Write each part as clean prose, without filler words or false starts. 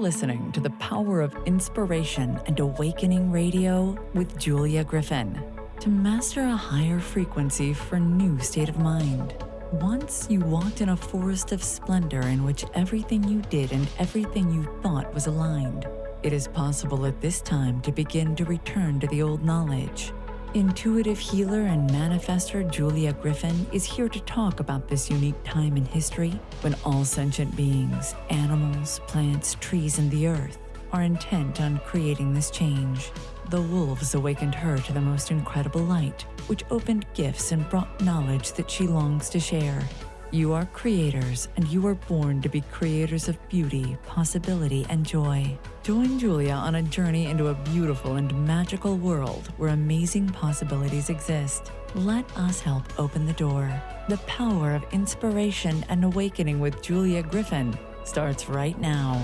listening to the Power of Inspiration and Awakening Radio with Julia Griffin. To master a higher frequency for a new state of mind. Once you walked in a forest of splendor in which everything you did and everything you thought was aligned. It is possible at this time to begin to return to the old knowledge. Intuitive healer and manifestor Julia Griffin is here to talk about this unique time in history when all sentient beings, animals, plants, trees, and the earth are intent on creating this change. The wolves awakened her to the most incredible light, which opened gifts and brought knowledge that she longs to share. You are creators, and you are born to be creators of beauty, possibility, and joy. Join Julia on a journey into a beautiful and magical world where amazing possibilities exist. Let us help open the door. The Power of Inspiration and Awakening with Julia Griffin starts right now.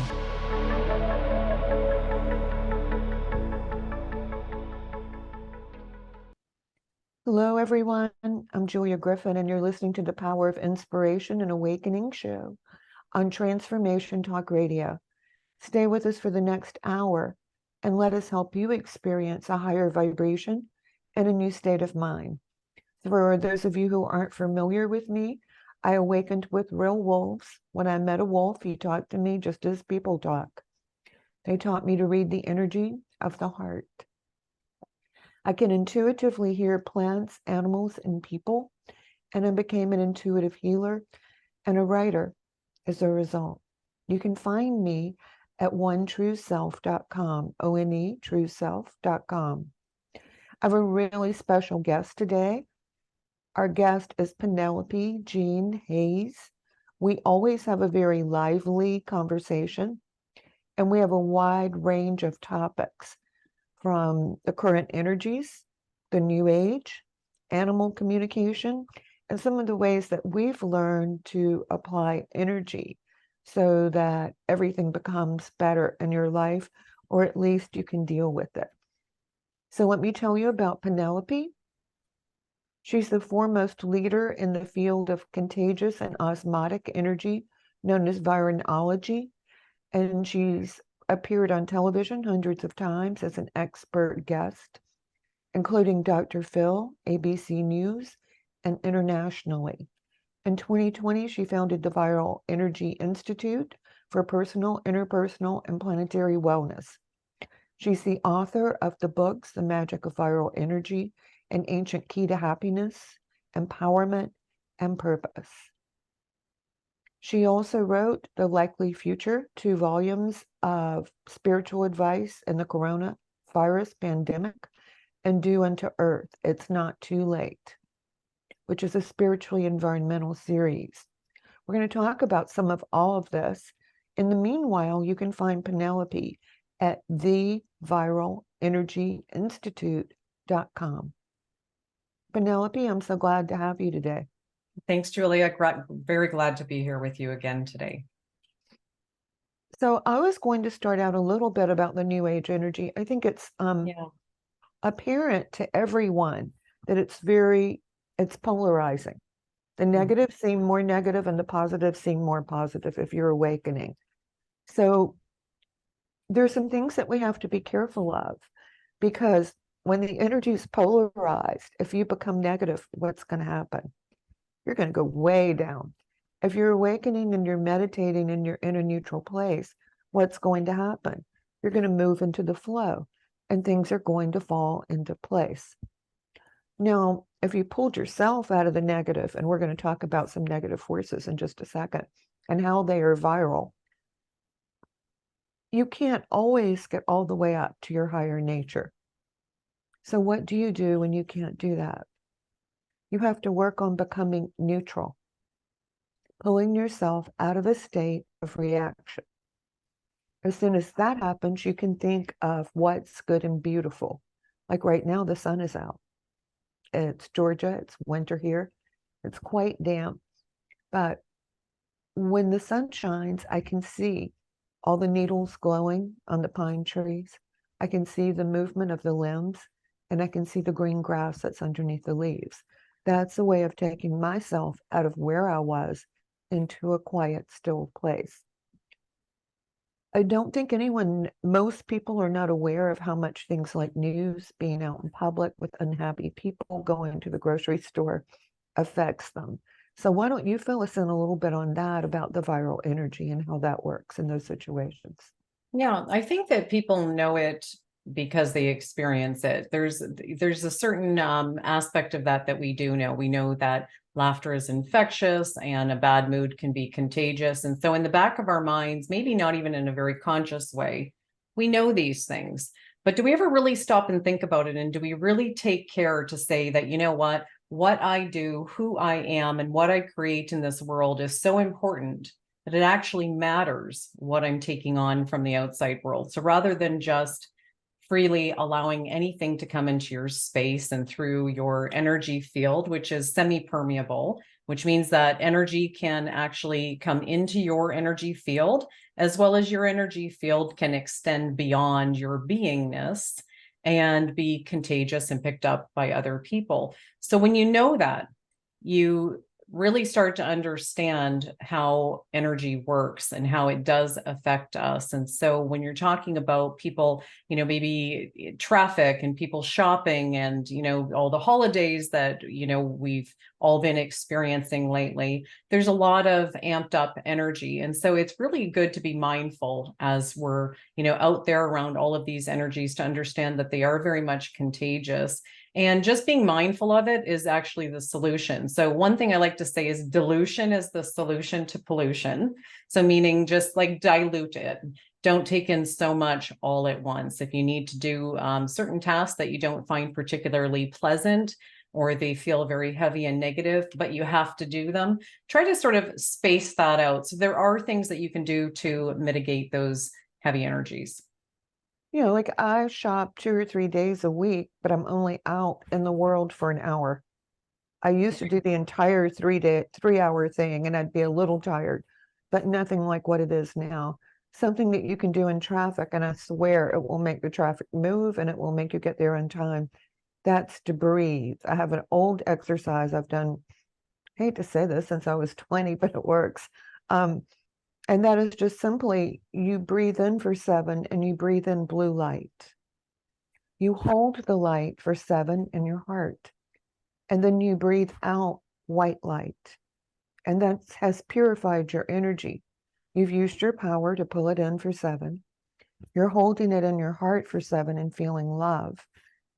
Hello, everyone. I'm Julia Griffin, and you're listening to the Power of Inspiration and Awakening show on Transformation Talk Radio. Stay with us for the next hour and let us help you experience a higher vibration and a new state of mind. For those of you who aren't familiar with me, I awakened with real wolves. When I met a wolf, he talked to me just as people talk. They taught me to read the energy of the heart. I can intuitively hear plants, animals, and people, and I became an intuitive healer and a writer as a result. You can find me at onetrueself.com, O-N-E, trueself.com. I have a really special guest today. Our guest is Penelope Jean Hayes. We always have a very lively conversation, and we have a wide range of topics from the current energies, the new age, animal communication, and some of the ways that we've learned to apply energy so that everything becomes better in your life, or at least you can deal with it. So let me tell you about Penelope. She's the foremost leader in the field of contagious and osmotic energy, known as virology, and she's appeared on television hundreds of times as an expert guest, including Dr. Phil, ABC News, and internationally. In 2020, she founded the Viral Energy Institute for Personal, Interpersonal, and Planetary Wellness. She's the author of the books, The Magic of Viral Energy, An Ancient Key to Happiness, Empowerment, and Purpose. She also wrote The Likely Future, 2 volumes of spiritual advice in the coronavirus pandemic, and Do Unto Earth, It's Not Too Late, which is a spiritually environmental series. We're going to talk about some of all of this. In the meanwhile, you can find Penelope at theviralenерgyinstitute.com. Penelope, I'm so glad to have you today. Thanks, Julia. Very glad to be here with you again today. So I was going to start out a little bit about the New Age energy. I think it's apparent to everyone that it's polarizing. The negatives seem more negative and the positives seem more positive if you're awakening. So there's some things that we have to be careful of, because when the energy is polarized, if you become negative, what's going to happen? You're going to go way down. If you're awakening and you're meditating and you're in a neutral place, what's going to happen? You're going to move into the flow and things are going to fall into place. Now, if you pulled yourself out of the negative, and we're going to talk about some negative forces in just a second and how they are viral, you can't always get all the way up to your higher nature. So what do you do when you can't do that? You have to work on becoming neutral, pulling yourself out of a state of reaction. As soon as that happens, you can think of what's good and beautiful. Like right now, the sun is out. It's Georgia, it's winter here. It's quite damp. But when the sun shines, I can see all the needles glowing on the pine trees. I can see the movement of the limbs, and I can see the green grass that's underneath the leaves. That's a way of taking myself out of where I was into a quiet, still place. I don't think most people are not aware of how much things like news, being out in public with unhappy people, going to the grocery store affects them. So why don't you fill us in a little bit on that about the viral energy and how that works in those situations? Yeah, I think that people know it because they experience it. There's a certain aspect of that we do know. We know that laughter is infectious and a bad mood can be contagious. And so in the back of our minds, maybe not even in a very conscious way, we know these things. But do we ever really stop and think about it? And do we really take care to say that, you know what I do, who I am, and what I create in this world is so important that it actually matters what I'm taking on from the outside world. So rather than just freely allowing anything to come into your space and through your energy field, which is semi-permeable, which means that energy can actually come into your energy field, as well as your energy field can extend beyond your beingness and be contagious and picked up by other people. So when you know that, you really start to understand how energy works and how it does affect us. And so when you're talking about people, maybe traffic and people shopping and, all the holidays that, we've all been experiencing lately, there's a lot of amped up energy. And so it's really good to be mindful as we're, out there around all of these energies to understand that they are very much contagious. And just being mindful of it is actually the solution. So one thing I like to say is dilution is the solution to pollution. So meaning just like dilute it. Don't take in so much all at once. If you need to do certain tasks that you don't find particularly pleasant, or they feel very heavy and negative, but you have to do them, try to sort of space that out. So there are things that you can do to mitigate those heavy energies. Like I shop 2 or 3 days a week, but I'm only out in the world for an hour. I used to do the entire 3-hour thing and I'd be a little tired, but nothing like what it is now. Something that you can do in traffic, and I swear it will make the traffic move and it will make you get there on time. That's to breathe. I have an old exercise I've done, I hate to say this since I was 20, but it works. And that is just simply you breathe in for 7 and you breathe in blue light. You hold the light for 7 in your heart. And then you breathe out white light. And that has purified your energy. You've used your power to pull it in for 7. You're holding it in your heart for 7 and feeling love.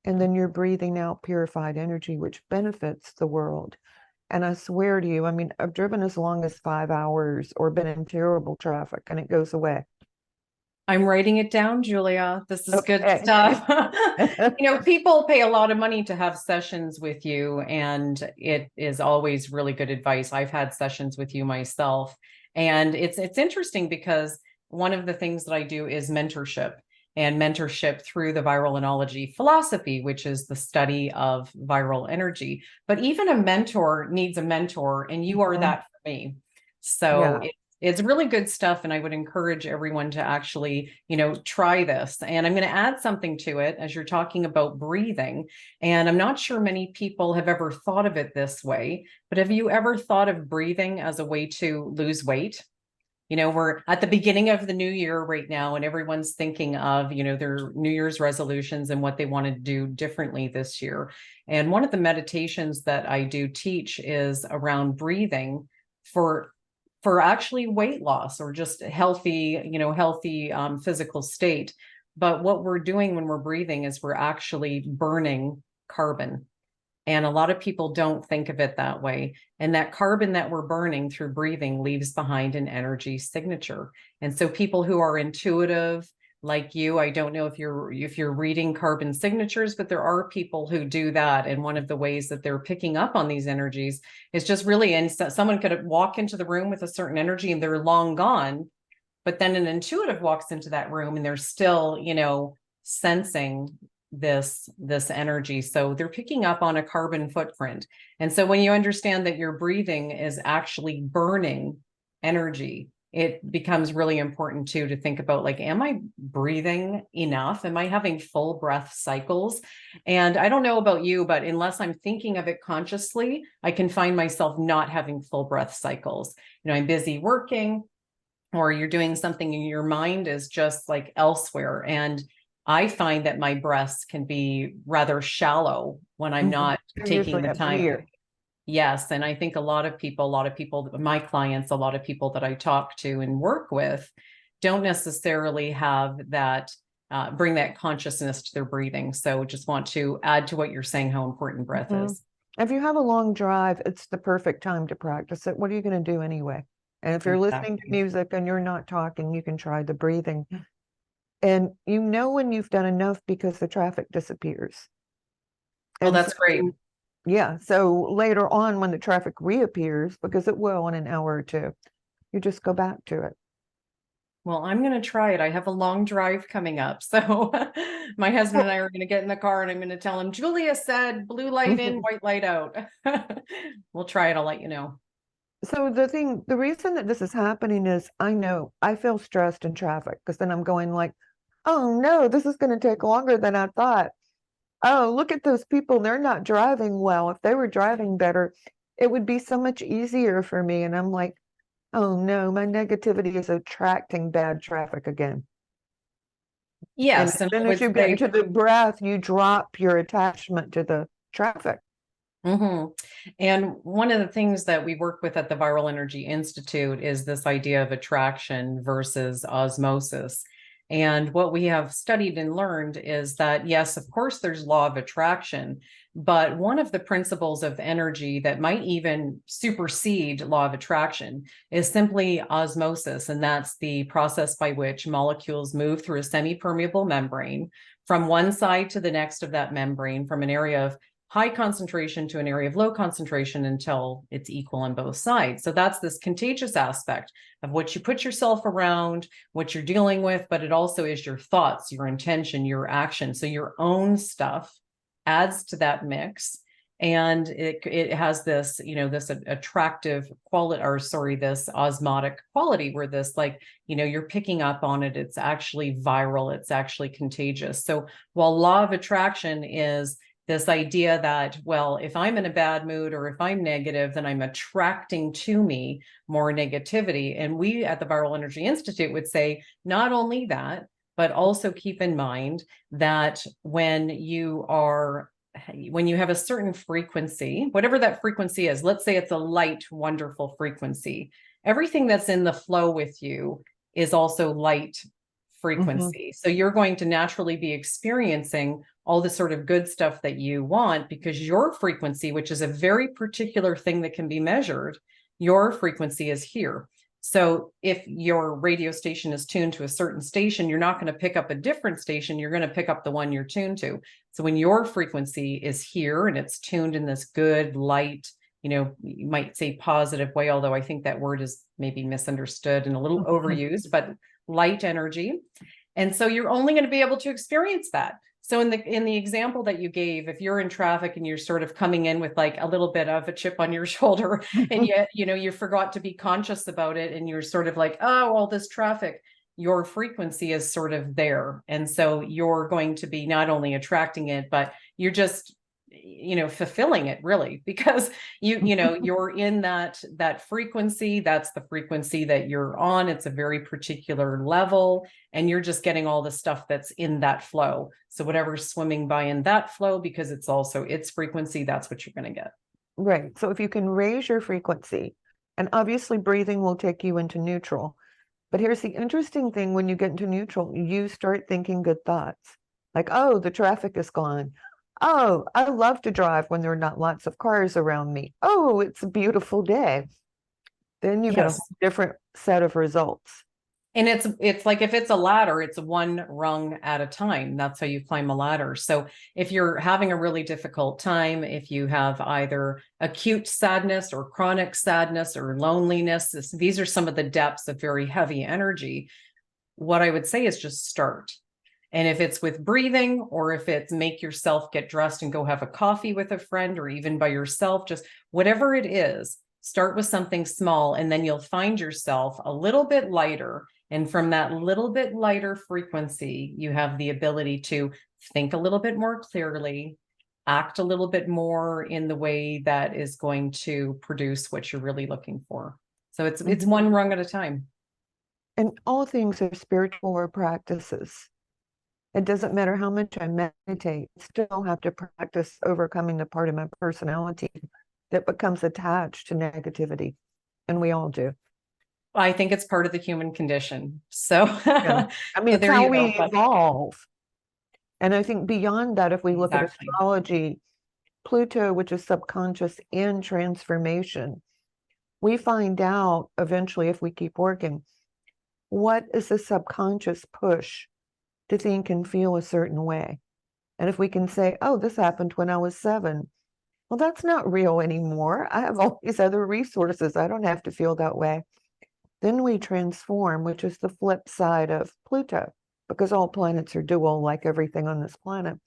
And then you're breathing out purified energy, which benefits the world. And I swear to you, I mean, I've driven as long as 5 hours or been in terrible traffic and it goes away. I'm writing it down, Julia. This is good Okay. stuff. People pay a lot of money to have sessions with you, and it is always really good advice. I've had sessions with you myself, and it's interesting because one of the things that I do is mentorship, and mentorship through the viral enology philosophy, which is the study of viral energy. But even a mentor needs a mentor, and you are that for me. So Yeah. it's really good stuff. And I would encourage everyone to actually, try this. And I'm going to add something to it as you're talking about breathing. And I'm not sure many people have ever thought of it this way, but have you ever thought of breathing as a way to lose weight? We're at the beginning of the new year right now, and everyone's thinking of, their New Year's resolutions and what they want to do differently this year. And one of the meditations that I do teach is around breathing for actually weight loss or just healthy physical state. But what we're doing when we're breathing is we're actually burning carbon. And a lot of people don't think of it that way. And that carbon that we're burning through breathing leaves behind an energy signature. And so people who are intuitive, like you, I don't know if you're reading carbon signatures, but there are people who do that. And one of the ways that they're picking up on these energies is just really, and someone could walk into the room with a certain energy and they're long gone, but then an intuitive walks into that room and they're still, sensing this energy. So they're picking up on a carbon footprint. And so when you understand that your breathing is actually burning energy, it becomes really important too to think about, like, am I breathing enough? Am I having full breath cycles? And I don't know about you, but unless I'm thinking of it consciously, I can find myself not having full breath cycles. I'm busy working, or you're doing something and your mind is just like elsewhere. And I find that my breaths can be rather shallow when I'm not They're taking usually the up time. here. Yes. And I think a lot of people, my clients, a lot of people that I talk to and work with don't necessarily have that, bring that consciousness to their breathing. So just want to add to what you're saying, how important breath is. If you have a long drive, it's the perfect time to practice it. What are you going to do anyway? And if you're listening to music and you're not talking, you can try the breathing. And you know when you've done enough because the traffic disappears. Oh, And that's so, great. yeah. So later on, when the traffic reappears, because it will in an hour or two, you just go back to it. Well, I'm going to try it. I have a long drive coming up. So my husband and I are going to get in the car and I'm going to tell him, Julia said blue light in, white light out. We'll try it. I'll let you know. So the reason that this is happening is I know I feel stressed in traffic because then I'm going like, oh no, this is going to take longer than I thought. Oh, look at those people. They're not driving well. If they were driving better, it would be so much easier for me. And I'm like, oh no, my negativity is attracting bad traffic again. And Yes. as And I soon as would you get say, into the breath, you drop your attachment to the traffic. And one of the things that we work with at the Viral Energy Institute is this idea of attraction versus osmosis. And what we have studied and learned is that, yes, of course, there's law of attraction, but one of the principles of energy that might even supersede law of attraction is simply osmosis. And that's the process by which molecules move through a semi-permeable membrane from one side to the next of that membrane, from an area of high concentration to an area of low concentration until it's equal on both sides. So that's this contagious aspect of what you put yourself around, what you're dealing with, but it also is your thoughts, your intention, your action. So your own stuff adds to that mix. And it has this, this attractive quality, or sorry, this osmotic quality where this, like, you're picking up on it. It's actually viral. It's actually contagious. So while law of attraction is this idea that, well, if I'm in a bad mood or if I'm negative, then I'm attracting to me more negativity. And we at the Viral Energy Institute would say, not only that, but also keep in mind that when you have a certain frequency, whatever that frequency is, let's say it's a light, wonderful frequency, everything that's in the flow with you is also light frequency. So you're going to naturally be experiencing all the sort of good stuff that you want because your frequency, which is a very particular thing that can be measured, your frequency is here. So if your radio station is tuned to a certain station, you're not going to pick up a different station. You're going to pick up the one you're tuned to. So when your frequency is here and it's tuned in this good, light, you might say positive way, although I think that word is maybe misunderstood and a little overused, but light energy. And so you're only going to be able to experience that. So in the example that you gave, if you're in traffic and you're sort of coming in with like a little bit of a chip on your shoulder, and yet, you forgot to be conscious about it, and you're sort of like, oh, all this traffic, your frequency is sort of there. And so you're going to be not only attracting it, but you're just, fulfilling it really, because you're in that frequency. That's the frequency that you're on. It's a very particular level, and you're just getting all the stuff that's in that flow. So whatever's swimming by in that flow, because it's also its frequency, that's what you're going to get. Right. So if you can raise your frequency, and obviously breathing will take you into neutral. But here's the interesting thing: when you get into neutral, you start thinking good thoughts. Like, oh, the traffic is gone. Oh, I love to drive when there are not lots of cars around me. Oh, it's a beautiful day. Then you get a whole different set of results. And it's like, if it's a ladder, it's one rung at a time. That's how you climb a ladder. So if you're having a really difficult time, if you have either acute sadness or chronic sadness or loneliness, these are some of the depths of very heavy energy. What I would say is just start. And if it's with breathing, or if it's make yourself get dressed and go have a coffee with a friend, or even by yourself, just whatever it is, start with something small, and then you'll find yourself a little bit lighter. And from that little bit lighter frequency, you have the ability to think a little bit more clearly, act a little bit more in the way that is going to produce what you're really looking for. So it's one rung at a time. And all things are spiritual or practices. It doesn't matter how much I meditate, I still have to practice overcoming the part of my personality that becomes attached to negativity. And we all do. I think it's part of the human condition. So, Yeah. I mean, so it's there how you go. we evolve. And I think beyond that, if we look at Exactly. astrology, Pluto, which is subconscious and transformation, we find out eventually, if we keep working, what is the subconscious push to think and feel a certain way. And if we can say, oh, this happened when I was 7, well, that's not real anymore. I have all these other resources. I don't have to feel that way. Then we transform, which is the flip side of Pluto, because all planets are dual, like everything on this planet.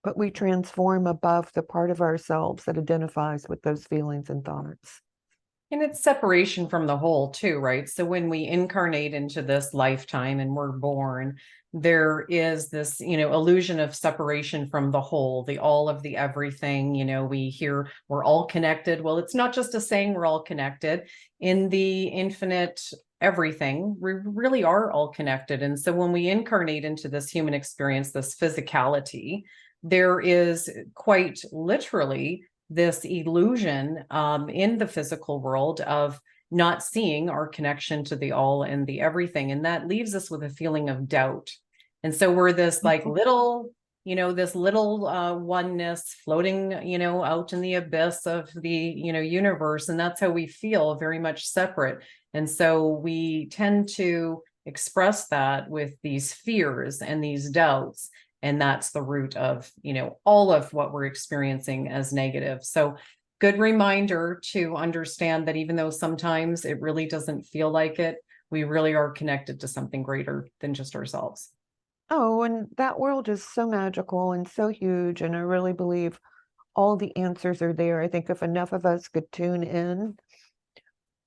But we transform above the part of ourselves that identifies with those feelings and thoughts. And it's separation from the whole too, right? So when we incarnate into this lifetime and we're born, there is this, illusion of separation from the whole, the all of the everything. We hear we're all connected. Well, it's not just a saying we're all connected. In the infinite everything, we really are all connected. And so when we incarnate into this human experience, this physicality, there is quite literally this illusion in the physical world of not seeing our connection to the all and the everything. And that leaves us with a feeling of doubt. And so we're this like little, this little oneness floating, out in the abyss of the, universe. And that's how we feel, very much separate. And so we tend to express that with these fears and these doubts. And that's the root of, all of what we're experiencing as negative. So good reminder to understand that even though sometimes it really doesn't feel like it, we really are connected to something greater than just ourselves. Oh, and that world is so magical and so huge. And I really believe all the answers are there. I think if enough of us could tune in,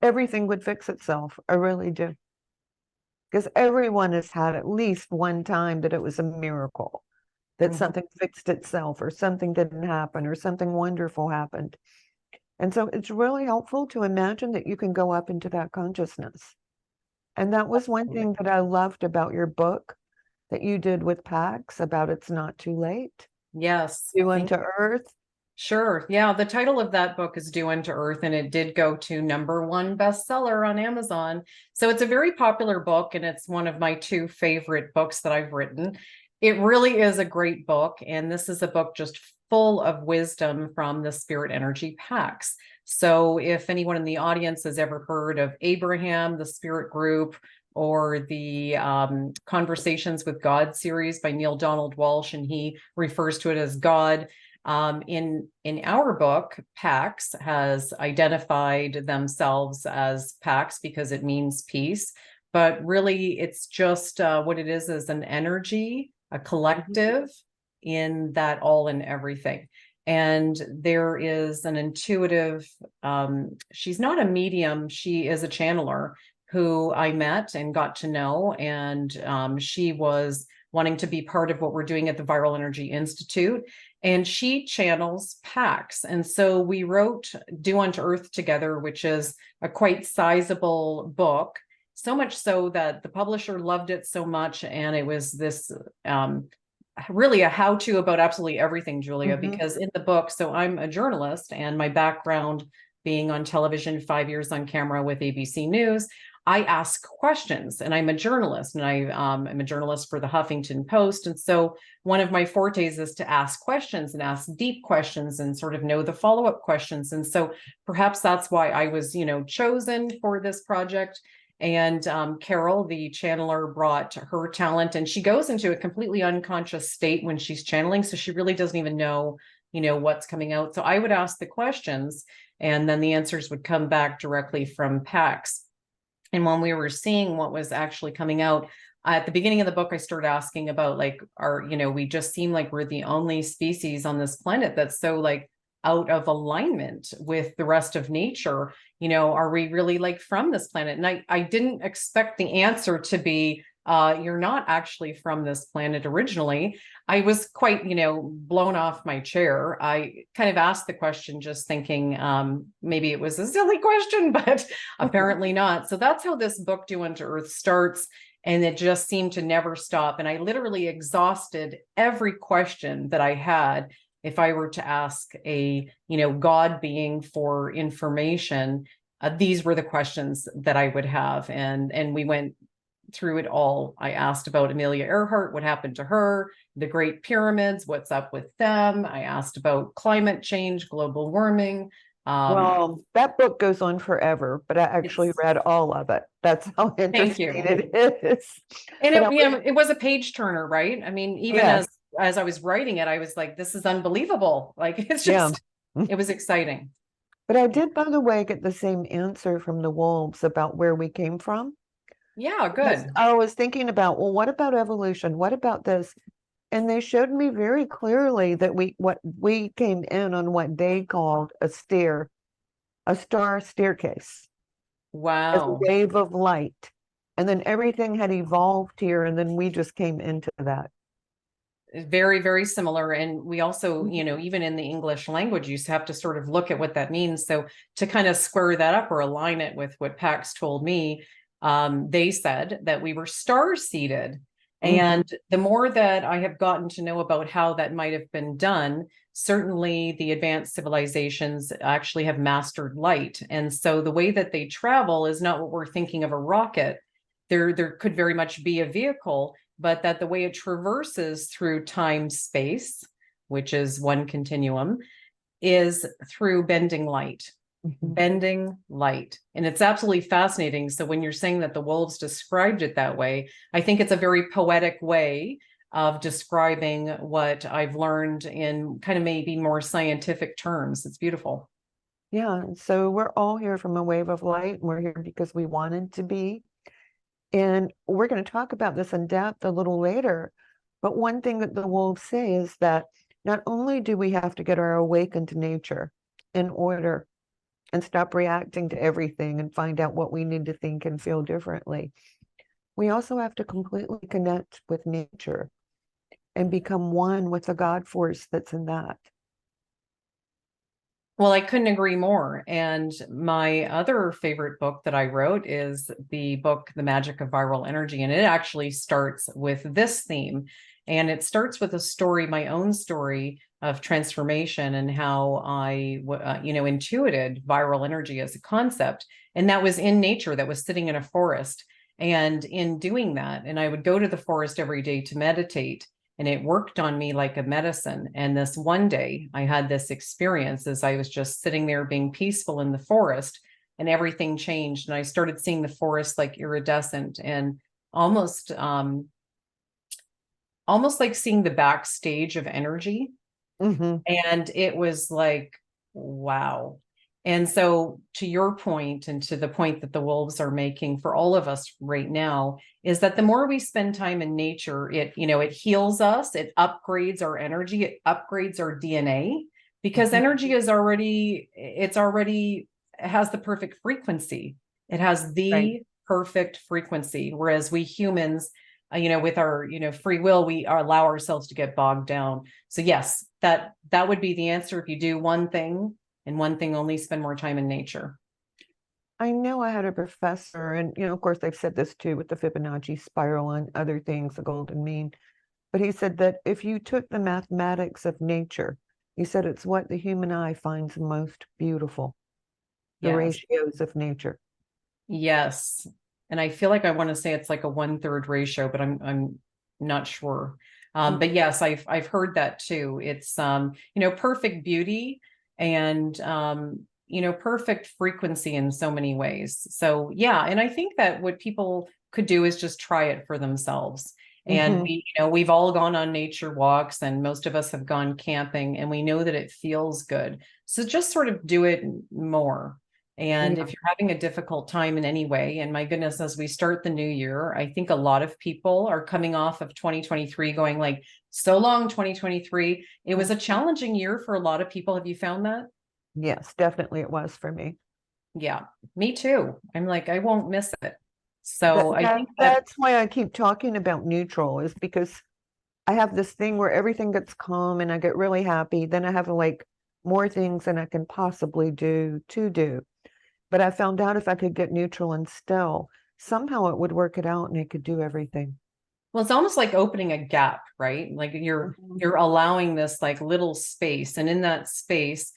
everything would fix itself. I really do. Because everyone has had at least one time that it was a miracle, that something fixed itself or something didn't happen or something wonderful happened. And so it's really helpful to imagine that you can go up into that consciousness. And that was one thing that I loved about your book that you did with Pax about It's Not Too Late. Yes. You Unto Earth. Sure. Yeah. The title of that book is Due Unto Earth, and it did go to #1 bestseller on Amazon. So it's a very popular book, and it's one of my 2 favorite books that I've written. It really is a great book. And this is a book just full of wisdom from the spirit energy packs. So if anyone in the audience has ever heard of Abraham, the spirit group, or the Conversations with God series by Neil Donald Walsh, and he refers to it as God. In our book, Pax has identified themselves as Pax because it means peace, but really it's just what it is an energy, a collective in that all and everything. And there is an intuitive, she's not a medium, she is a channeler who I met and got to know. And she was wanting to be part of what we're doing at the Viral Energy Institute. And she channels Pax. And so we wrote Due Unto Earth together, which is a quite sizable book, so much so that the publisher loved it so much. And it was this really a how-to about absolutely everything, Julia, because in the book, so I'm a journalist, and my background being on television, 5 years on camera with ABC News, I ask questions, and I'm a journalist, and I'm a journalist for the Huffington Post. And so one of my fortes is to ask questions and ask deep questions and sort of know the follow-up questions. And so perhaps that's why I was, chosen for this project. And Carol, the channeler, brought her talent, and she goes into a completely unconscious state when she's channeling. So she really doesn't even know, what's coming out. So I would ask the questions, and then the answers would come back directly from Pax. And when we were seeing what was actually coming out, at the beginning of the book, I started asking about we just seem like we're the only species on this planet that's so out of alignment with the rest of nature. Are we really from this planet? And I didn't expect the answer to be, you're not actually from this planet originally. I was quite, blown off my chair. I kind of asked the question just thinking maybe it was a silly question, but apparently not. So that's how this book, Do Unto Earth, starts. And it just seemed to never stop. And I literally exhausted every question that I had. If I were to ask a, God being for information, these were the questions that I would have. And we went through it all. I asked about Amelia Earhart, what happened to her, the Great Pyramids, what's up with them. I asked about climate change, global warming. Well, that book goes on forever, but I actually read all of it. That's how interesting it is. And it was a page turner, right? I mean, even as I was writing it, I was like, this is unbelievable. Like, it's just, it was exciting. But I did, by the way, get the same answer from the wolves about where we came from. Yeah, good. I was thinking about, well, what about evolution? What about this? And they showed me very clearly that we came in on what they called a star staircase. Wow. As a wave of light. And then everything had evolved here, and then we just came into that. Very, very similar. And we also, even in the English language, you have to sort of look at what that means. So to kind of square that up or align it with what Pax told me, they said that we were star seeded. And the more that I have gotten to know about how that might have been done, certainly the advanced civilizations actually have mastered light. And so the way that they travel is not what we're thinking of a rocket. There could very much be a vehicle, but that the way it traverses through time space, which is one continuum, is through bending light. Bending light. And it's absolutely fascinating. So when you're saying that the wolves described it that way, I think it's a very poetic way of describing what I've learned in kind of maybe more scientific terms. It's beautiful. Yeah. So we're all here from a wave of light, and we're here because we wanted to be. And we're going to talk about this in depth a little later. But one thing that the wolves say is that not only do we have to get our awakened nature in order and stop reacting to everything and find out what we need to think and feel differently, we also have to completely connect with nature and become one with the God force that's in that. Well, I couldn't agree more. And my other favorite book that I wrote is the book, The Magic of Viral Energy. And it actually starts with this theme. And it starts with a story, my own story of transformation and how I, intuited viral energy as a concept. And that was in nature, that was sitting in a forest. And in doing that, and I would go to the forest every day to meditate, and it worked on me like a medicine. And this one day I had this experience as I was just sitting there being peaceful in the forest, and everything changed. And I started seeing the forest like iridescent and almost like seeing the backstage of energy. And it was like, wow. And so to your point, and to the point that the wolves are making for all of us right now, is that the more we spend time in nature, it heals us, it upgrades our energy, it upgrades our DNA, because energy is it has the perfect frequency. It has the perfect frequency. Whereas we humans, with our, free will, we allow ourselves to get bogged down. So yes, that would be the answer. If you do one thing and one thing only, spend more time in nature. I know I had a professor, and of course they've said this too with the Fibonacci spiral and other things, the golden mean, but he said that if you took the mathematics of nature, he said it's what the human eye finds most beautiful, the ratios of nature. Yes. And I feel like I want to say it's like a 1/3 ratio, but I'm not sure. But yes, I've heard that too. It's perfect beauty and perfect frequency in so many ways. So yeah, and I think that what people could do is just try it for themselves. And we've all gone on nature walks, and most of us have gone camping, and we know that it feels good. So just sort of do it more. And if you're having a difficult time in any way, and my goodness, as we start the new year, I think a lot of people are coming off of 2023 going like, so long 2023. It was a challenging year for a lot of people. Have you found that? Yes, definitely it was for me. Yeah, me too. I'm like, I won't miss it. So I think that, That's why I keep talking about neutral, is because I have this thing where everything gets calm and I get really happy. Then I have like more things than I can possibly do. But I found out if I could get neutral and still, somehow it would work it out and it could do everything. well, it's almost like opening a gap, right? Like you're allowing this like little space, and in that space,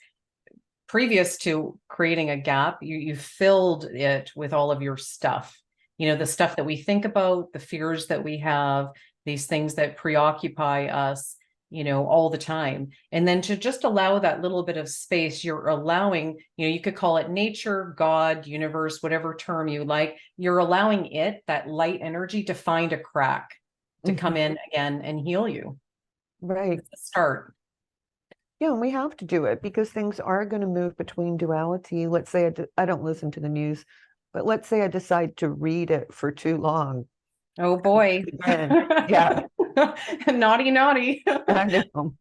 previous to creating a gap, you filled it with all of your stuff. You know, the stuff that we think about, the fears that we have, these things that preoccupy us, you know, all the time. And then to just allow that little bit of space, you're allowing, you know, you could call it nature, God, universe, whatever term you like, you're allowing it, that light energy, to find a crack, to come in again and heal you. Right. It's a start. Yeah, and we have to do it because things are going to move between duality. Let's say I don't listen to the news, but let's say I decide to read it for too long. Oh boy. Yeah. Naughty, naughty. I know.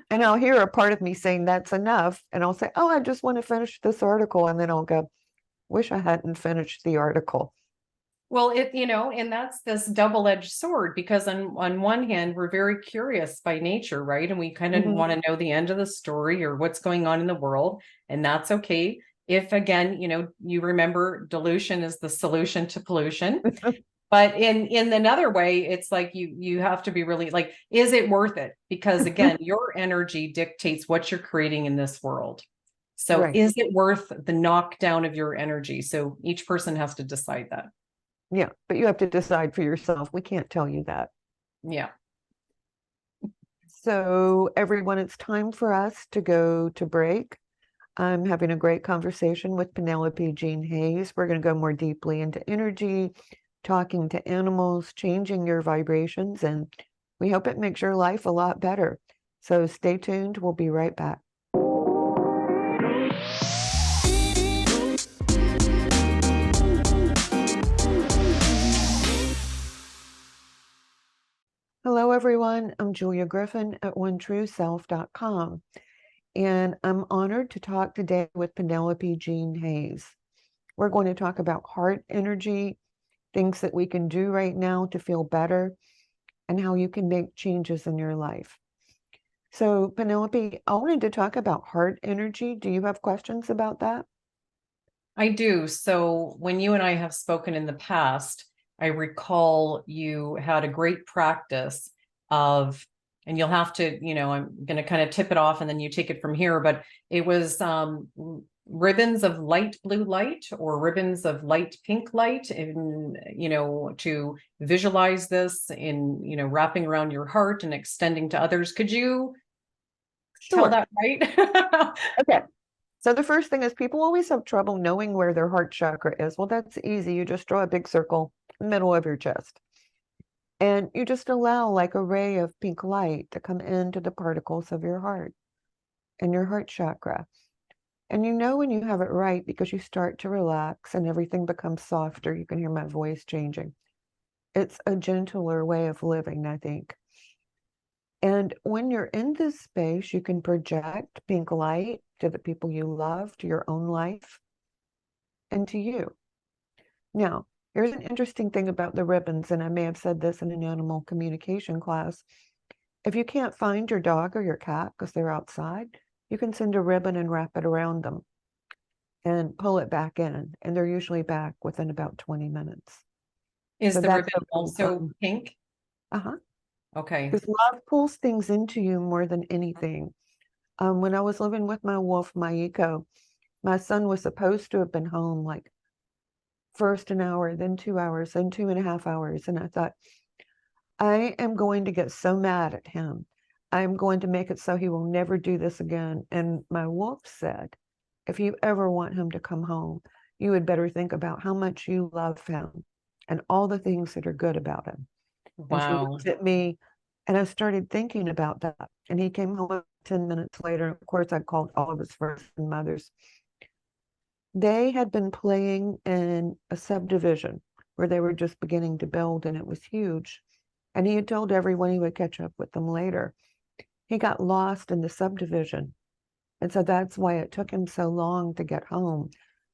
And I'll hear a part of me saying that's enough. And I'll say, oh, I just want to finish this article. And then I'll go, wish I hadn't finished the article. Well, you know, and that's this double-edged sword, because on one hand, we're very curious by nature, right? And we kind of want to know the end of the story or what's going on in the world. And that's okay. If again, you know, you remember dilution is the solution to pollution. But in another way, it's like you have to be really like, is it worth it? Because again, your energy dictates what you're creating in this world. So Right. is it worth the knockdown of your energy? So each person has to decide that. Yeah, but you have to decide for yourself. We can't tell you that. Yeah. So everyone, it's time for us to go to break. I'm having a great conversation with Penelope Jean Hayes. We're going to go more deeply into energy, talking to animals, changing your vibrations, and we hope it makes your life a lot better. So stay tuned. We'll be right back. Hello, everyone. I'm Julia Griffin at OneTrueSelf.com, and I'm honored to talk today with Penelope Jean Hayes. We're going to talk about heart energy, things that we can do right now to feel better, and how you can make changes in your life. So, Penelope, I wanted to talk about heart energy. Do you have questions about that? I do. So when you and I have spoken in the past, I recall you had a great practice of, and you'll have to, you know, I'm going to kind of tip it off and then you take it from here, but it was ribbons of light blue light or ribbons of light pink light, in, you know, to visualize this in, you know, wrapping around your heart and extending to others. Could you tell that right? Okay. So the first thing is people always have trouble knowing where their heart chakra is. Well, that's easy. You just draw a big circle in the middle of your chest. And you just allow like a ray of pink light to come into the particles of your heart and your heart chakra. And you know when you have it right because you start to relax and everything becomes softer. You can hear my voice changing. It's a gentler way of living, I think. And when you're in this space, you can project pink light to the people you love, to your own life, and to you. Now, here's an interesting thing about the ribbons, and I may have said this in an animal communication class. If you can't find your dog or your cat because they're outside, you can send a ribbon and wrap it around them and pull it back in, and they're usually back within about 20 minutes. Is So the that's ribbon also pink? Uh-huh. Okay. Because love pulls things into you more than anything. When I was living with my wolf, Maiko, my son was supposed to have been home like first an hour, then 2 hours, then 2.5 hours. And I thought, I am going to get so mad at him. I'm going to make it so he will never do this again. And my wolf said, if you ever want him to come home, you had better think about how much you love him and all the things that are good about him. And she Wow. looked at me and I started thinking about that. And he came home 10 minutes later. Of course, I called all of his friends and mothers. They had been playing in a subdivision where they were just beginning to build, and it was huge. And he had told everyone he would catch up with them later. He got lost in the subdivision. And so that's why it took him so long to get home.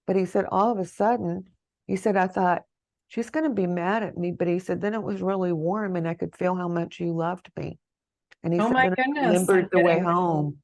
But he said, all of a sudden, he said, I thought, she's going to be mad at me. But he said, then it was really warm and I could feel how much you loved me. And he Oh said, my then I goodness. remembered the way home.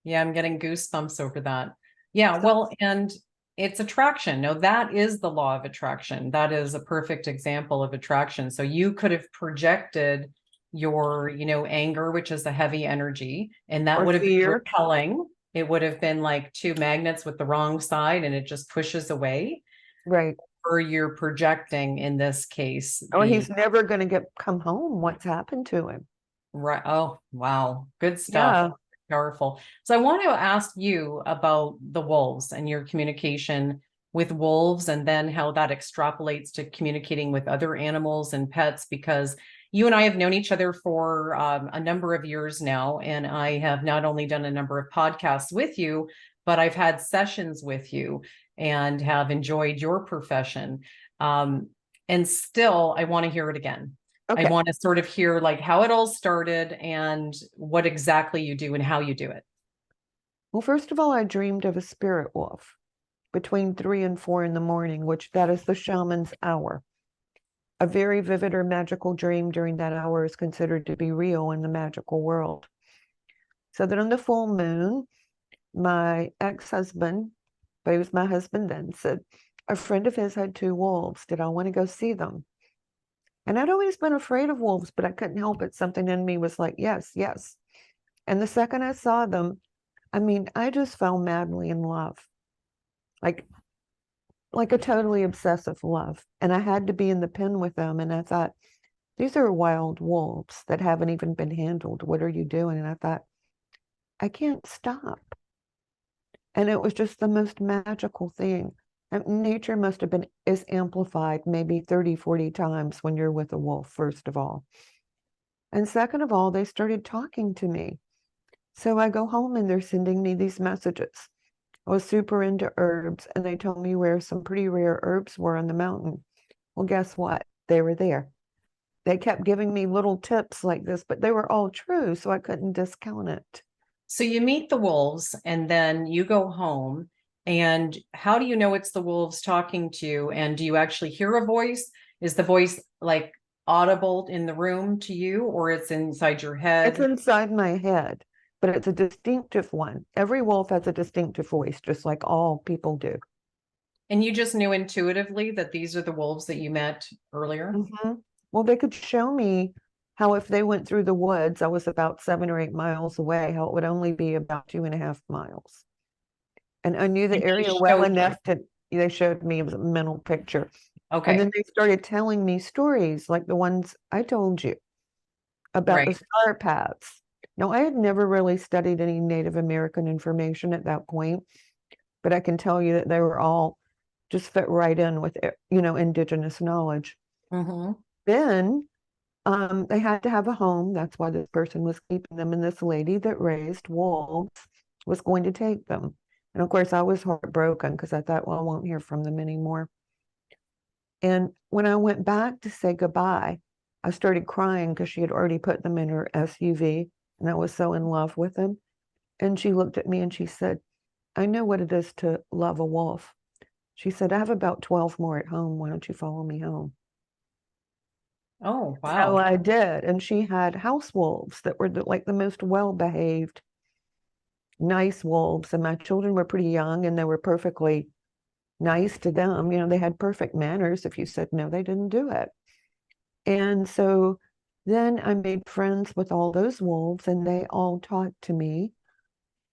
Yeah, I'm getting goosebumps over that. Yeah, So- well, and it's attraction. No, that is the law of attraction. That is a perfect example of attraction. So you could have projected your, anger, which is a heavy energy, and that Or would have been fear. repelling. It would have been like two magnets with the wrong side, and it just pushes away. Right. Or you're projecting in this case. Or he's never going to come home. What's happened to him? Right. Oh, wow. Good stuff. Yeah. Powerful. So I want to ask you about the wolves and your communication with wolves, and then how that extrapolates to communicating with other animals and pets, because you and I have known each other for a number of years now. And I have not only done a number of podcasts with you, but I've had sessions with you and have enjoyed your profession. And still, I want to hear it again. Okay. I want to sort of hear like how it all started and what exactly you do and how you do it. Well, first of all, I dreamed of a spirit wolf between 3 and 4 in the morning, which that is the shaman's hour. A very vivid or magical dream during that hour is considered to be real in the magical world. So then on the full moon, my ex-husband, but he was my husband then, said a friend of his had 2 wolves. Did I want to go see them? And I'd always been afraid of wolves, but I couldn't help it. Something in me was like, yes, yes. And the second I saw them, I mean, I just fell madly in love. Like a totally obsessive love. And I had to be in the pen with them. And I thought, these are wild wolves that haven't even been handled. What are you doing? And I thought, I can't stop. And it was just the most magical thing. And nature must have been is amplified maybe 30, 40 times when you're with a wolf, first of all. And second of all, they started talking to me. So I go home and they're sending me these messages. I was super into herbs and they told me where some pretty rare herbs were on the mountain. Well, guess what? They were there. They kept giving me little tips like this, but they were all true, so I couldn't discount it. So you meet the wolves and then you go home, and how do you know it's the wolves talking to you? And do you actually hear a voice? Is the voice like audible in the room to you, or it's inside your head? It's inside my head, but it's a distinctive one. Every wolf has a distinctive voice, just like all people do. And you just knew intuitively that these are the wolves that you met earlier? Mm-hmm. Well, they could show me how if they went through the woods, I was about 7 or 8 miles away, how it would only be about 2.5 miles. And I knew the And they area well showed you. enough that they showed me it was a mental picture. And Okay. then they started telling me stories like the ones I told you about the Right. star paths. Now, I had never really studied any Native American information at that point, but I can tell you that they were all just fit right in with, indigenous knowledge. Mm-hmm. Then they had to have a home. That's why this person was keeping them. And this lady that raised wolves was going to take them. And of course, I was heartbroken because I thought, well, I won't hear from them anymore. And when I went back to say goodbye, I started crying because she had already put them in her SUV. And I was so in love with them. And she looked at me and she said, I know what it is to love a wolf. She said, I have about 12 more at home. Why don't you follow me home? Oh, So wow. I did. And she had house wolves that were like the most well-behaved, nice wolves. And my children were pretty young and they were perfectly nice to them. They had perfect manners. If you said no, they didn't do it. And so then I made friends with all those wolves and they all talked to me.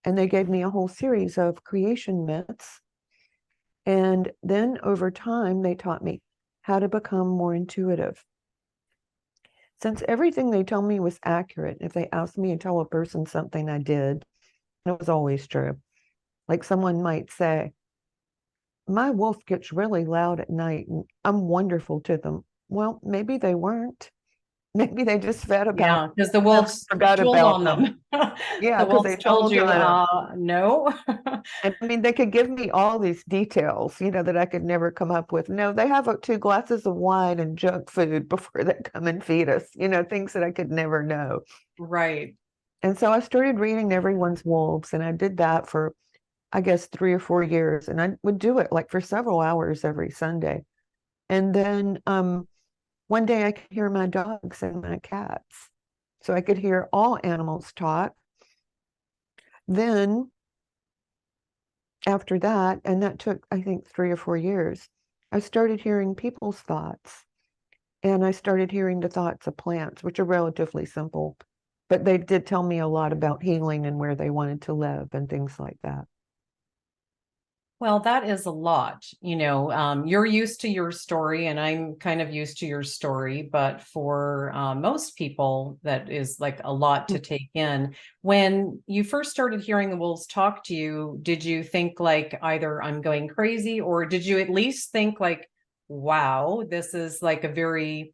And they gave me a whole series of creation myths. And then over time, they taught me how to become more intuitive. Since everything they told me was accurate, if they asked me to tell a person something, I did. It was always true. Like someone might say, my wolf gets really loud at night and I'm wonderful to them. Well, maybe they weren't. Maybe they just fed Yeah, about because the them, wolves forgot told about on them. them. Yeah, The because wolves they told told you, them. no. And I mean, they could give me all these details, that I could never come up with. No, they have 2 glasses of wine and junk food before they come and feed us, things that I could never know. Right. And so I started reading everyone's wolves, and I did that for, I guess, 3 or 4 years. And I would do it like for several hours every Sunday. And then one day I could hear my dogs and my cats. So I could hear all animals talk. Then after that, and that took, I think, 3 or 4 years, I started hearing people's thoughts. And I started hearing the thoughts of plants, which are relatively simple, but they did tell me a lot about healing and where they wanted to live and things like that. Well, that is a lot. You're used to your story, and I'm kind of used to your story. But for most people, that is like a lot to take in. When you first started hearing the wolves talk to you, did you think like either I'm going crazy, or did you at least think like, wow, this is like a very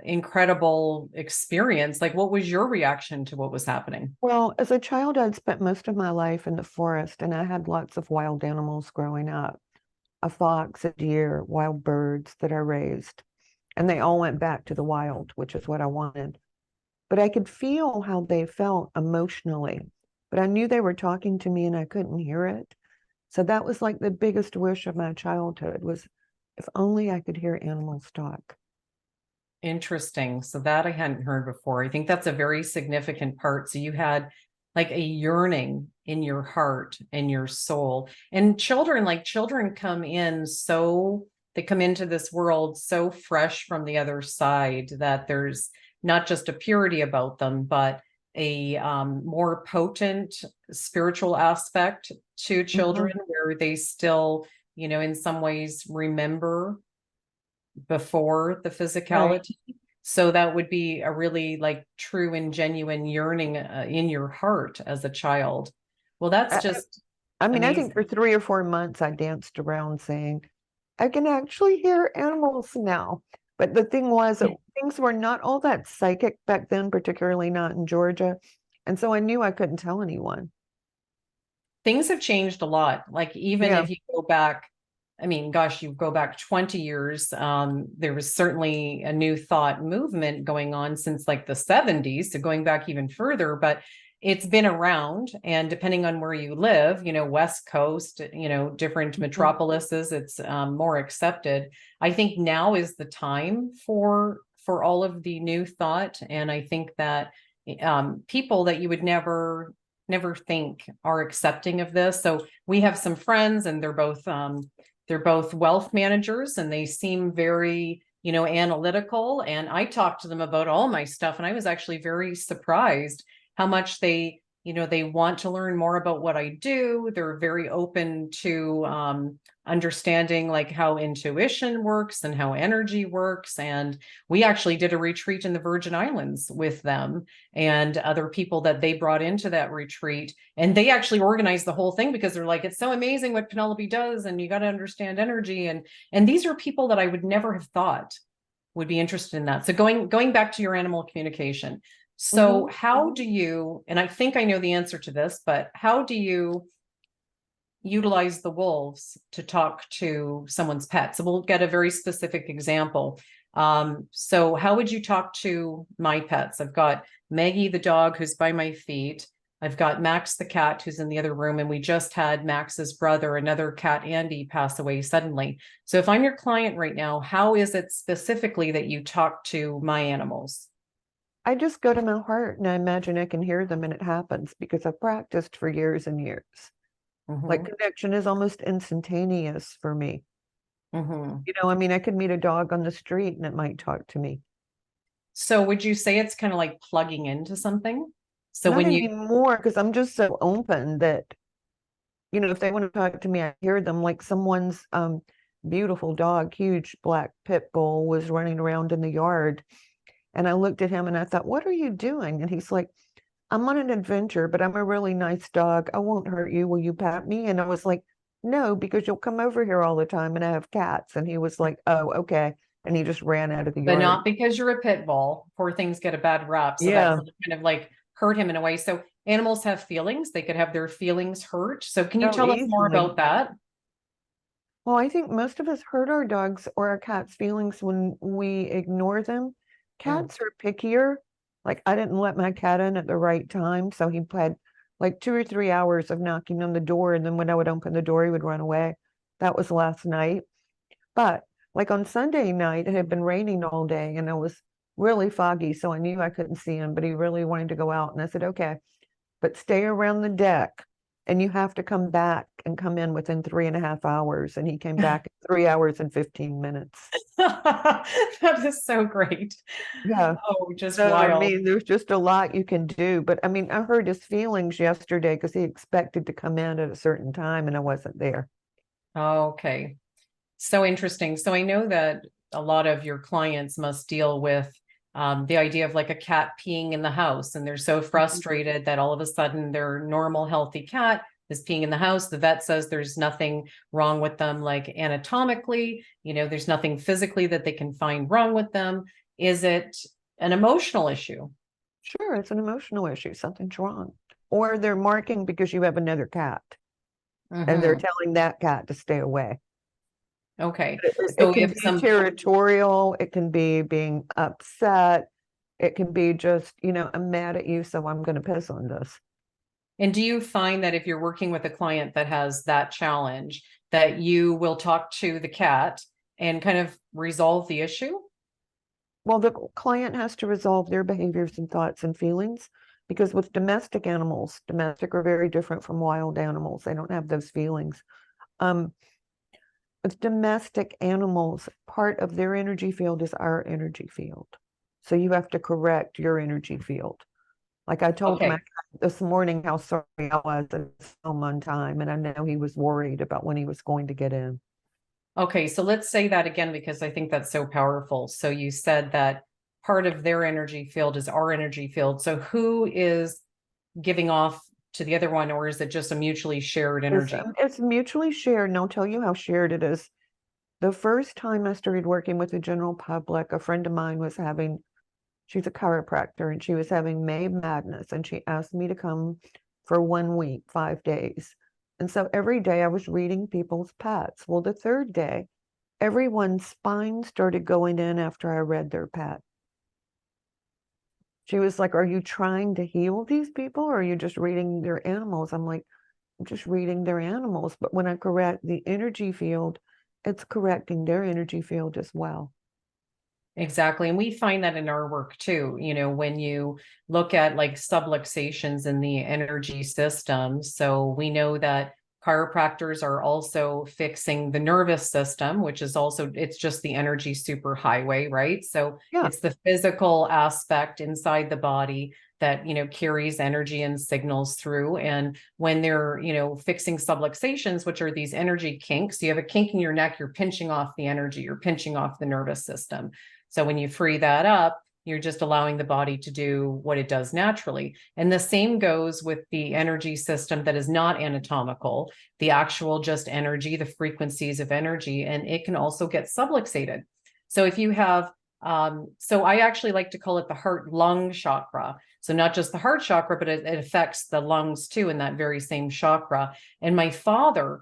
incredible experience? Like, what was your reaction to what was happening? Well, as a child, I'd spent most of my life in the forest, and I had lots of wild animals growing up, a fox, a deer, wild birds that I raised, and they all went back to the wild, which is what I wanted. But I could feel how they felt emotionally, but I knew they were talking to me and I couldn't hear it. So that was like the biggest wish of my childhood was if only I could hear animals talk. Interesting. So that I hadn't heard before. I think that's a very significant part. So you had like a yearning in your heart and your soul. And children come in so they come into this world so fresh from the other side that there's not just a purity about them, but a more potent spiritual aspect to children where they still, in some ways remember before the Right. physicality. So that would be a really like true and genuine yearning in your heart as a child. Well, that's I, just I mean, I think for amazing. 3 or 4 months I danced around saying, I can actually hear animals now. But the thing was that things were not all that psychic back then, particularly not in Georgia. And so I knew I couldn't tell anyone. Things have changed a lot. Like even Yeah. if you go back, I mean, gosh, you go back 20 years, there was certainly a new thought movement going on since like the 70s, so going back even further, but it's been around. And depending on where you live, West Coast, different Mhm. metropolises, it's more accepted. I think now is the time for all of the new thought. And I think that people that you would never think are accepting of this. So we have some friends, and they're both wealth managers, and they seem very analytical. And I talked to them about all my stuff, and I was actually very surprised how much they want to learn more about what I do. They're very open to understanding like how intuition works and how energy works. And we actually did a retreat in the Virgin Islands with them and other people that they brought into that retreat. And they actually organized the whole thing because they're like, it's so amazing what Penelope does, and you got to understand energy. And these are people that I would never have thought would be interested in that. So going back to your animal communication. So Mhm. how do you, and I think I know the answer to this, but how do you utilize the wolves to talk to someone's pet? So we'll get a very specific example. So how would you talk to my pets? I've got Maggie, the dog, who's by my feet. I've got Max, the cat, who's in the other room. And we just had Max's brother, another cat, Andy, pass away suddenly. So if I'm your client right now, how is it specifically that you talk to my animals? I just go to my heart and I imagine I can hear them and it happens because I've practiced for years and years. Like Mm-hmm. connection is almost instantaneous for me. Mm-hmm. I mean, I could meet a dog on the street and it might talk to me. So would you say it's kind of like plugging into something? So Not when you anymore because I'm just so open that, if they want to talk to me, I hear them. Like someone's beautiful dog, huge black pit bull, was running around in the yard. And I looked at him and I thought, what are you doing? And he's like, I'm on an adventure, but I'm a really nice dog. I won't hurt you. Will you pat me? And I was like, no, because you'll come over here all the time and I have cats. And he was like, oh, okay. And he just ran out of the But yard. not because you're a pit bull. Poor things get a bad rap. So that Yeah. really kind of like hurt him in a way. So animals have feelings. They could have their feelings hurt. So can you Oh, tell us more easily. about that? Well, I think most of us hurt our dogs or our cats' feelings when we ignore them. Mm. Cats are pickier. Like I didn't let my cat in at the right time, so he had like 2 or 3 hours of knocking on the door, and then when I would open the door, he would run away. That was last night. But like on Sunday night, it had been raining all day and it was really foggy. So I knew I couldn't see him, but he really wanted to go out. And I said, okay, but stay around the deck and you have to come back and come in within 3.5 hours. And he came back in 3 hours and 15 minutes. That is so great. Yeah. Oh, just So, I wild. mean, there's just a lot you can do. But I mean, I heard his feelings yesterday because he expected to come in at a certain time and I wasn't there. Okay. So interesting. So I know that a lot of your clients must deal with the idea of like a cat peeing in the house, and they're so frustrated that all of a sudden their normal, healthy cat is peeing in the house. The vet says there's nothing wrong with them, like anatomically, there's nothing physically that they can find wrong with them. Is it an emotional issue? Sure, it's an emotional issue. Something's wrong. Or they're marking because you have another cat and they're Hmm. telling that cat to stay away. Okay. It So can if be some, territorial, it can be being upset, it can be just, I'm mad at you, so I'm going to piss on this. and do you find that if you're working with a client that has that challenge, that you will talk to the cat and kind of resolve the issue? Well, the client has to resolve their behaviors and thoughts and feelings because with domestic animals, domestic are very different from wild animals. They don't have those feelings. Um, with domestic animals, part of their energy field is our energy field. So you have to correct your energy field. Like I told my Okay. cat this morning how sorry I was it's home on time, and I know he was worried about when he was going to get in. Okay. So let's say that again, because I think that's so powerful. So you said that part of their energy field is our energy field. So who is giving off to the other one, or is it just a mutually shared It's, energy? um, it's mutually shared, and I'll tell you how shared it is. The first time I started working with the general public, a friend of mine was having, she's a chiropractor, and she was having May Madness, and she asked me to come for 1 week, 5 days. And so every day I was reading people's pets. Well, the third day, everyone's spine started going in after I read their pet. She was like, are you trying to heal these people or are you just reading their animals? I'm like, I'm just reading their animals. But when I correct the energy field, it's correcting their energy field as well. Exactly. And we find that in our work too. When you look at like subluxations in the energy system, so we know that chiropractors are also fixing the nervous system, which is also, it's just the energy superhighway, right? So Yeah, it's the physical aspect inside the body that, carries energy and signals through. And when they're, fixing subluxations, which are these energy kinks, you have a kink in your neck, you're pinching off the energy, you're pinching off the nervous system. So when you free that up, you're just allowing the body to do what it does naturally. And the same goes with the energy system that is not anatomical, the actual just energy, the frequencies of energy, and it can also get subluxated. So if you have, so I actually like to call it the heart lung chakra. So not just the heart chakra, but it affects the lungs too in that very same chakra. And my father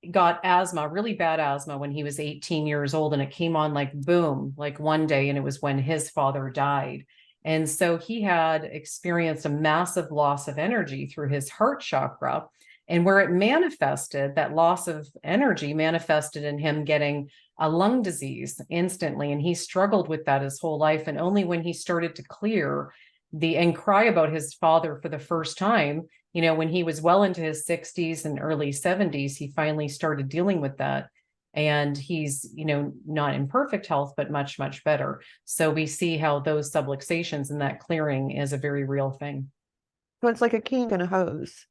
got asthma, really bad asthma when he was 18 years old. And it came on like boom, like one day. And it was when his father died. And so he had experienced a massive loss of energy through his heart chakra. And where it manifested, that loss of energy manifested in him getting a lung disease instantly. And he struggled with that his whole life. And only when he started to clear and cry about his father for the first time, when he was well into his 60s and early 70s, he finally started dealing with that. And he's, not in perfect health, but much, much better. So we see how those subluxations and that clearing is a very real thing. so it's like a kink and a hose.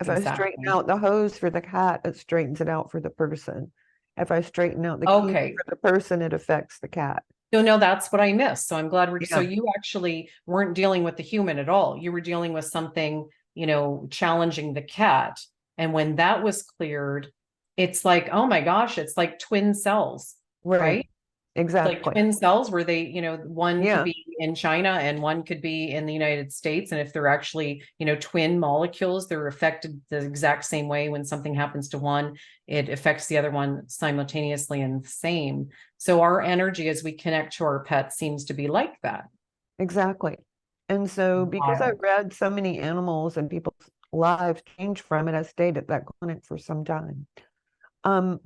If I straighten Exactly. out the hose for the cat, it straightens it out for the person. If I straighten out the kink Okay. for the person, it affects the cat. So no, that's what I missed. So I'm glad so Yeah, you actually weren't dealing with the human at all. You were dealing with something, challenging the cat. And when that was cleared, it's like, oh my gosh, it's like twin cells, right. right? Like Exactly. twin cells where they, one could Yeah, be in China and one could be in the United States. And if they're actually, twin molecules, they're affected the exact same way. When something happens to one, it affects the other one simultaneously and the same. So our energy as we connect to our pets seems to be like that. exactly. And so because I Wild. read so many animals and people's lives change from it, I stayed at that clinic for some time. Um,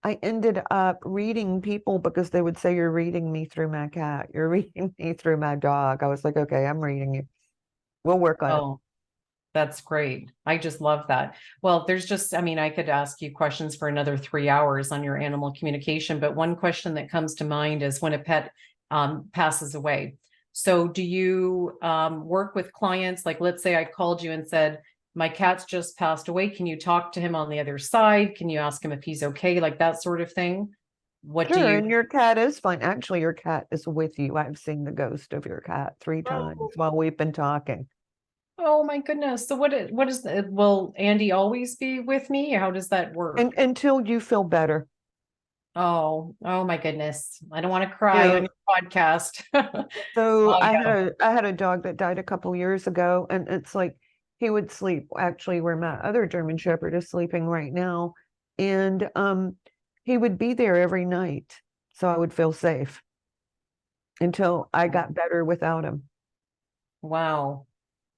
I ended up reading people because they would say, "You're reading me through my cat. You're reading me through my dog." I was like, "Okay, I'm reading you. We'll work on it." Oh, that's great. I just love that. Well, there's just, I mean, I could ask you questions for another 3 hours on your animal communication, but one question that comes to mind is when a pet passes away. So do you work with clients? Like, let's say I called you and said, my cat's just passed away. Can you talk to him on the other side? Can you ask him if he's okay? Like that sort of thing. What do Sure, you? and your cat is fine. Actually, your cat is with you. I've seen the ghost of your cat 3 times while we've been talking. Oh my goodness. So what is the, will Andy always be with me? How does that work? And until you feel better. Oh my goodness. I don't want to cry Yeah. on your podcast. So Oh yeah. I had a dog that died a couple years ago, and it's like he would sleep actually where my other German Shepherd is sleeping right now. And he would be there every night. So I would feel safe until I got better without him. Wow.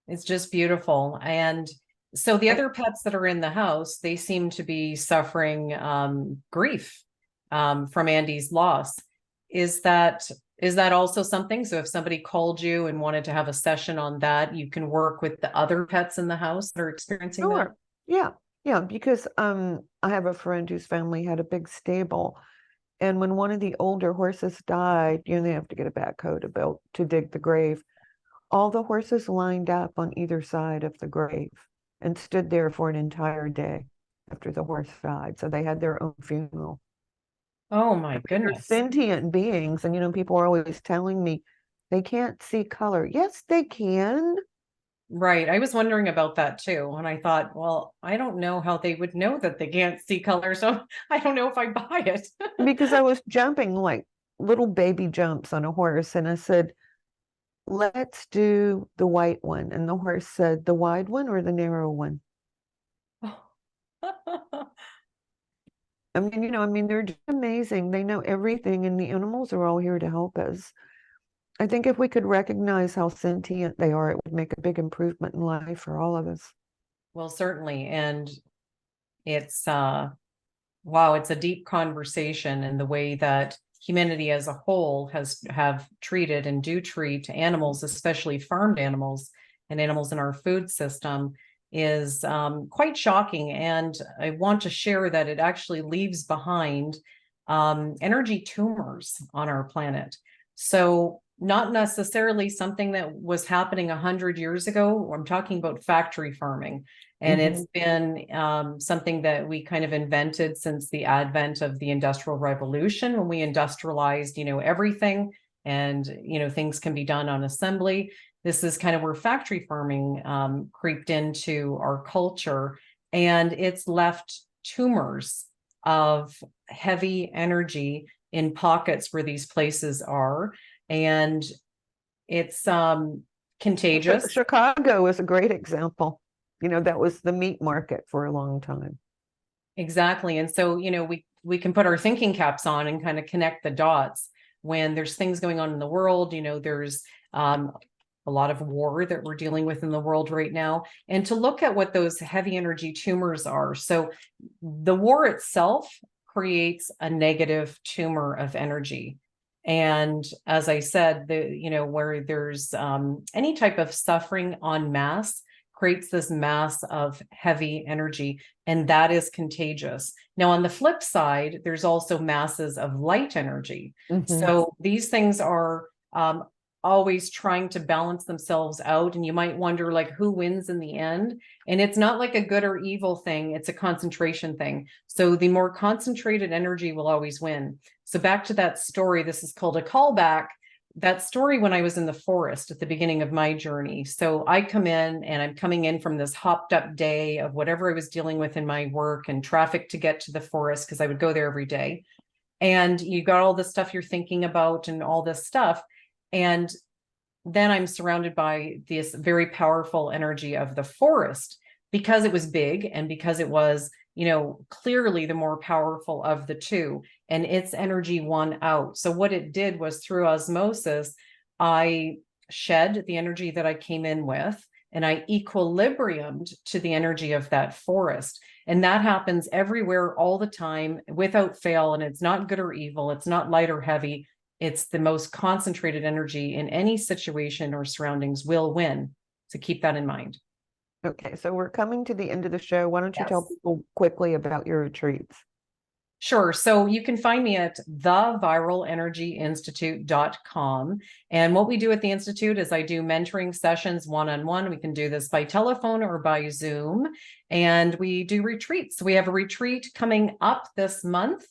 It's just beautiful. And so the I, other pets that are in the house, they seem to be suffering grief from Andy's loss. Is that is that also something? So if somebody called you and wanted to have a session on that, you can work with the other pets in the house that are experiencing that? sure. Yeah. Yeah, because I have a friend whose family had a big stable. And when one of the older horses died, you know, they have to get a backhoe to build to dig the grave. All the horses lined up on either side of the grave and stood there for an entire day after the horse died. So they had their own funeral. Oh my They're goodness. sentient beings. And, you know, people are always telling me they can't see color. Yes, they can. Right. I was wondering about that too. And I thought, well, I don't know how they would know that they can't see color. So I don't know if I buy it. Because I was jumping like little baby jumps on a horse. And I said, let's do the white one. And the horse said, the wide one or the narrow one? I mean, you know, I mean, they're just amazing. They know everything, and the animals are all here to help us. I think if we could recognize how sentient they are, it would make a big improvement in life for all of us. Well, certainly. And it's wow, it's a deep conversation, and the way that humanity as a whole has have treated and do treat animals, especially farmed animals and animals in our food system, is quite shocking. And I want to share that it actually leaves behind energy tumors on our planet. So not necessarily something that was happening 100 years ago. I'm talking about factory farming. And Mhm. it's been something that we kind of invented since the advent of the Industrial Revolution, when we industrialized, you know, everything, and, you know, things can be done on assembly. This is kind of where factory farming creeped into our culture, and it's left tumors of heavy energy in pockets where these places are. And it's contagious. Chicago is a great example. You know, that was the meat market for a long time. Exactly. And so, you know, we can put our thinking caps on and kind of connect the dots when there's things going on in the world. You know, there's a lot of war that we're dealing with in the world right now, and to look at what those heavy energy tumors are. So the war itself creates a negative tumor of energy. And as I said, you know, where there's any type of suffering en masse creates this mass of heavy energy, and that is contagious. Now, on the flip side, there's also masses of light energy. Mhm. So these things are always trying to balance themselves out. And you might wonder, like, who wins in the end? And it's not like a good or evil thing, it's a concentration thing. So the more concentrated energy will always win. So back to that story, this is called a callback. That story when I was in the forest at the beginning of my journey. So I come in and I'm coming in from this hopped up day of whatever I was dealing with in my work and traffic to get to the forest, because I would go there every day. And you got all the stuff you're thinking about and all this stuff. And then I'm surrounded by this very powerful energy of the forest, because it was big and because it was, you know, clearly the more powerful of the two, and its energy won out. So what it did was, through osmosis, I shed the energy that I came in with, and I equilibriumed to the energy of that forest. And that happens everywhere all the time without fail. And it's not good or evil. It's not light or heavy. It's the most concentrated energy in any situation or surroundings will win. So keep that in mind. Okay, so we're coming to the end of the show. Why don't you tell Yes. people quickly about your retreats? Sure. So you can find me at theviralenergyinstitute.com. And what we do at the Institute is I do mentoring sessions one-on-one. We can do this by telephone or by Zoom. And we do retreats. We have a retreat coming up this month.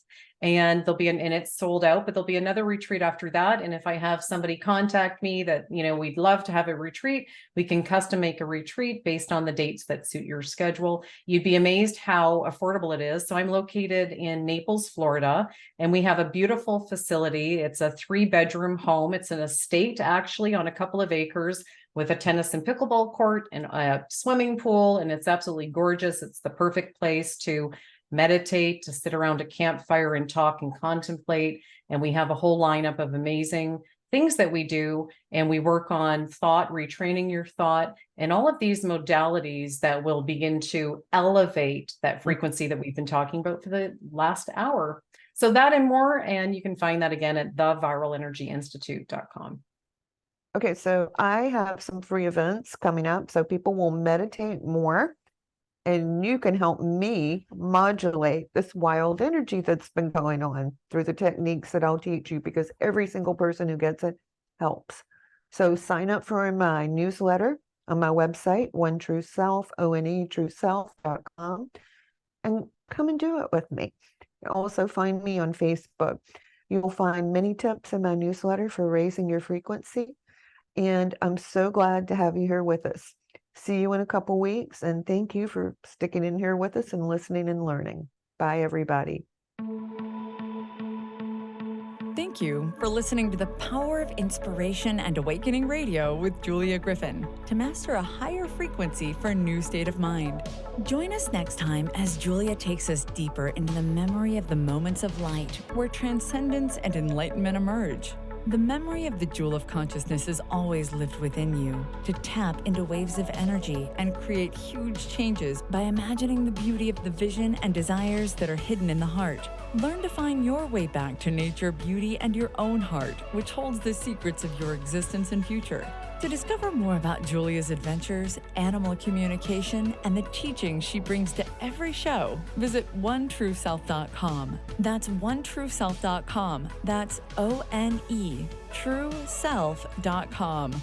And and it's sold out, but there'll be another retreat after that. And if I have somebody contact me that, we'd love to have a retreat, we can custom make a retreat based on the dates that suit your schedule. You'd be amazed how affordable it is. So I'm located in Naples, Florida, and we have a beautiful facility. It's a 3-bedroom home. It's an estate actually on a couple of acres with a tennis and pickleball court and a swimming pool. And it's absolutely gorgeous. It's the perfect place to meditate, to sit around a campfire and talk and contemplate. And we have a whole lineup of amazing things that we do. And we work on thought, retraining your thought, and all of these modalities that will begin to elevate that frequency that we've been talking about for the last hour. So that and more. And you can find that again at theviralenergyinstitute.com. Okay, so I have some free events coming up, so people will meditate more. And you can help me modulate this wild energy that's been going on through the techniques that I'll teach you, because every single person who gets it helps. So sign up for my newsletter on my website, One True Self, onetrueself.com, and come and do it with me. You'll also find me on Facebook. You'll find many tips in my newsletter for raising your frequency. And I'm so glad to have you here with us. See you in a couple weeks, and thank you for sticking in here with us and listening and learning. Bye, everybody. Thank you for listening to the Power of Inspiration and Awakening Radio with Julia Griffin, to master a higher frequency for a new state of mind. Join us next time as Julia takes us deeper into the memory of the moments of light where transcendence and enlightenment emerge. The memory of the jewel of consciousness is always lived within you, to tap into waves of energy and create huge changes by imagining the beauty of the vision and desires that are hidden in the heart. Learn to find your way back to nature, beauty, and your own heart, which holds the secrets of your existence and future. To discover more about Julia's adventures, animal communication, and the teachings she brings to every show, visit onetrueself.com. That's onetrueself.com. That's ONE, trueself.com.